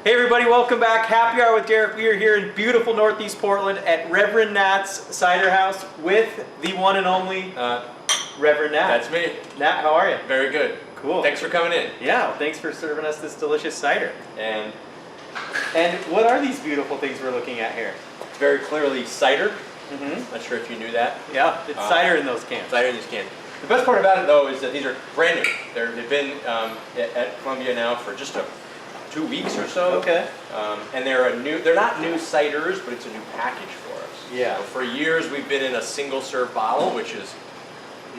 Hey everybody, welcome back. Happy Hour with Derek. We are here in beautiful Northeast Portland at Reverend Nat's Cider House with the one and only Reverend Nat. That's me. Nat, how are you? Very good. Cool. Thanks for coming in. Yeah, well, thanks for serving us this delicious cider. And what are these beautiful things we're looking at here? It's very clearly cider. Mm-hmm. Not sure if you knew that. Yeah, it's cider in those cans. Cider in these cans. The best part about it though is that these are brand new. They've been at Columbia now for just 2 weeks or so. Okay. And they're not new ciders, but it's a new package for us. Yeah. So for years we've been in a single serve bottle, which is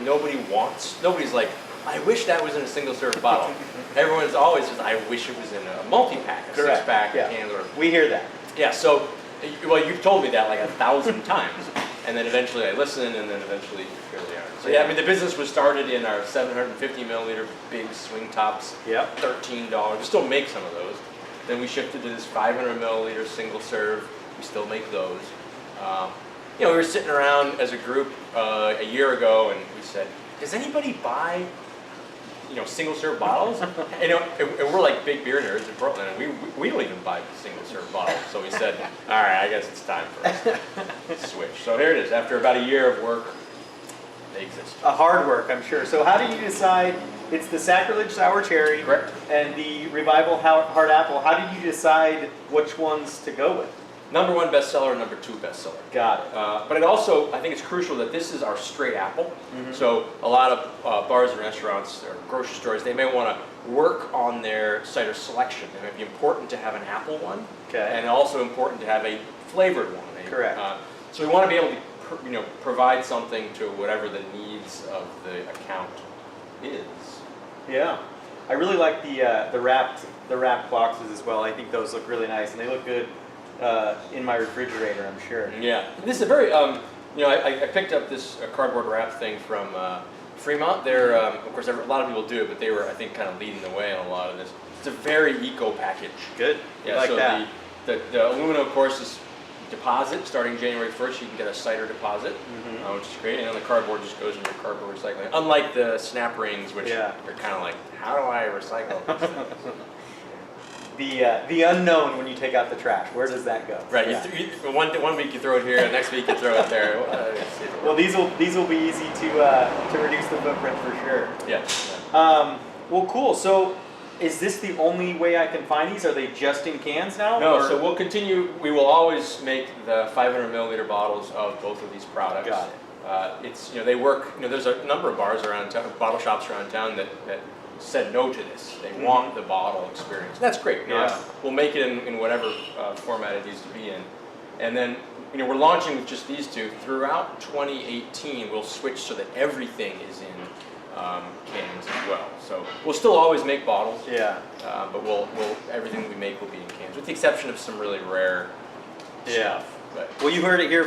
nobody wants. Nobody's like, I wish that was in a single serve bottle. Everyone's always says, I wish it was in a multi-pack, a Correct. 6-pack, Yeah. can, or We hear that. yeah. So, well, you've told me that like 1,000 times, and then eventually I listen, and then eventually here they are. So yeah, I mean the business was started in our 750 milliliter big swing tops. Yep. $13. We still make some of those. Then we shifted to this 500 milliliter single serve. We still make those. We were sitting around as a group a year ago, and we said, does anybody buy single serve bottles? and we're like big beer nerds in Portland, and we don't even buy single serve bottles. So we said, all right, I guess it's time for us to switch. So here it is. After about a year of work, they exist. A hard work, I'm sure. So how did you decide? It's the Sacrilege Sour Cherry. Correct. And the Revival Hard Apple. How did you decide which ones to go with? Number 1 bestseller, number 2 bestseller. Got it. But I think it's crucial that this is our straight apple. Mm-hmm. So a lot of bars and restaurants or grocery stores, they may want to work on their cider selection. It might be important to have an apple one, Okay. and also important to have a flavored one. Correct. So we want to be able to provide something to whatever the needs of the account is. Yeah. I really like the wrapped boxes as well. I think those look really nice, and they look good in my refrigerator, I'm sure. Yeah, this is a very, I picked up this cardboard wrap thing from Fremont. They're, of course, a lot of people do it, but they were, I think, kind of leading the way on a lot of this. It's a very eco package. Good. Yeah, I like so that. The aluminum, of course, is deposit. Starting January 1st, you can get a cider deposit, which is great. And then the cardboard just goes into your cardboard recycling. Unlike the snap rings, which are kind of like, how do I recycle this? The unknown when you take out the trash. Where does that go? Right. Yeah. One week you throw it here, next week you throw it there. Well, these will be easy to reduce the footprint for sure. Yeah. Well, cool. So, is this the only way I can find these? Are they just in cans now? No. or? So we'll continue. We will always make the 500 milliliter bottles of both of these products. Got it. It's they work. There's a number of bars around town, bottle shops around town that said no to this. They want the bottle experience. And that's great. Yeah. We'll make it in whatever format it needs to be in. And then, we're launching with just these two. Throughout 2018, we'll switch so that everything is in cans as well. So we'll still always make bottles. Yeah. But everything that we make will be in cans, with the exception of some really rare stuff. But Well, you heard it here,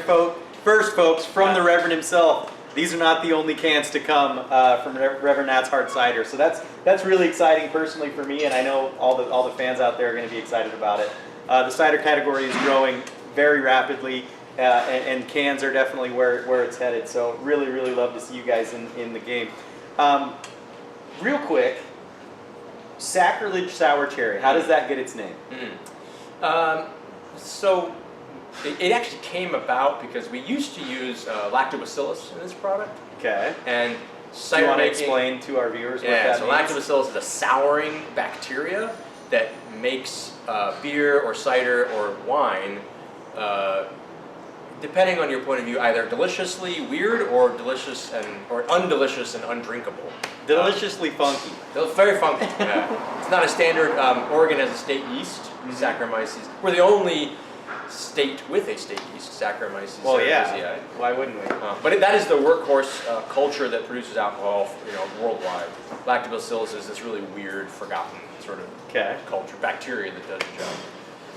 first, folks, from the Reverend himself. These are not the only cans to come from Reverend Nat's Hard Cider. So that's really exciting personally for me, and I know all the fans out there are going to be excited about it. The cider category is growing very rapidly, and cans are definitely where it's headed. So really, really love to see you guys in the game. Real quick, Sacrilege Sour Cherry. How does that get its name? So it actually came about because we used to use lactobacillus in this product. Okay. And Do cider you want to making, explain to our viewers what yeah, that so means? lactobacillus is a souring bacteria that makes beer or cider or wine, depending on your point of view, either deliciously weird or delicious or undelicious and undrinkable. Deliciously funky. They're very funky. It's not a standard. Oregon has a state yeast, Saccharomyces. We're the only state with a state yeast, Saccharomyces Well, cerevisiae. yeah. Why wouldn't we? But that is the workhorse culture that produces alcohol, worldwide. Lactobacillus is this really weird, forgotten sort of culture, bacteria that does the job.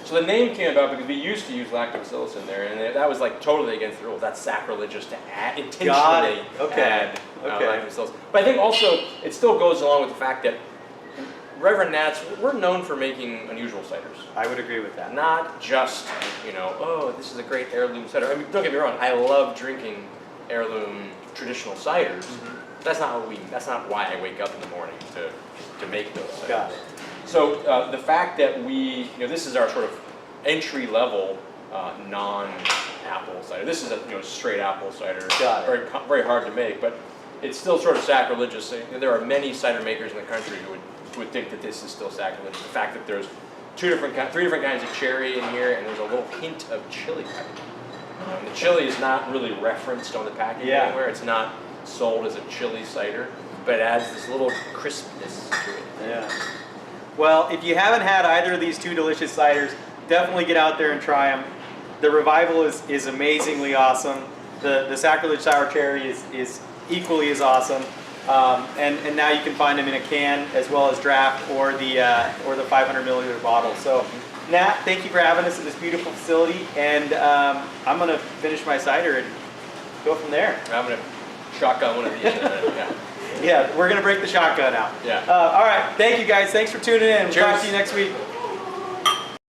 So the name came about because we used to use lactobacillus in there, and that was like totally against the rules. That's sacrilegious to add, intentionally add lactobacillus. But I think also it still goes along with the fact that Reverend Nat's, we're known for making unusual ciders. I would agree with that. Not just, oh, this is a great heirloom cider. I mean, don't get me wrong, I love drinking heirloom traditional ciders. That's not why I wake up in the morning to make those ciders. Got it. So the fact that this is our sort of entry level non-apple cider. This is a straight apple cider. Got it. Very hard to make, but it's still sort of sacrilegious. There are many cider makers in the country who would think that this is still sacrilegious. The fact that there's three different kinds of cherry in here, and there's a little hint of chili pepper. The chili is not really referenced on the packaging anywhere. It's not sold as a chili cider, but it adds this little crispness to it. Yeah. Well, if you haven't had either of these two delicious ciders, definitely get out there and try them. The Revival is amazingly awesome. The Sacrilege Sour Cherry is equally as awesome. And now you can find them in a can as well as draft or the 500 milliliter bottle. So, Nat, thank you for having us in this beautiful facility, and I'm gonna finish my cider and go from there. I'm gonna shotgun one of these. Yeah, we're gonna break the shotgun out. Yeah. All right, thank you guys. Thanks for tuning in. We'll talk Cheers. to you next week.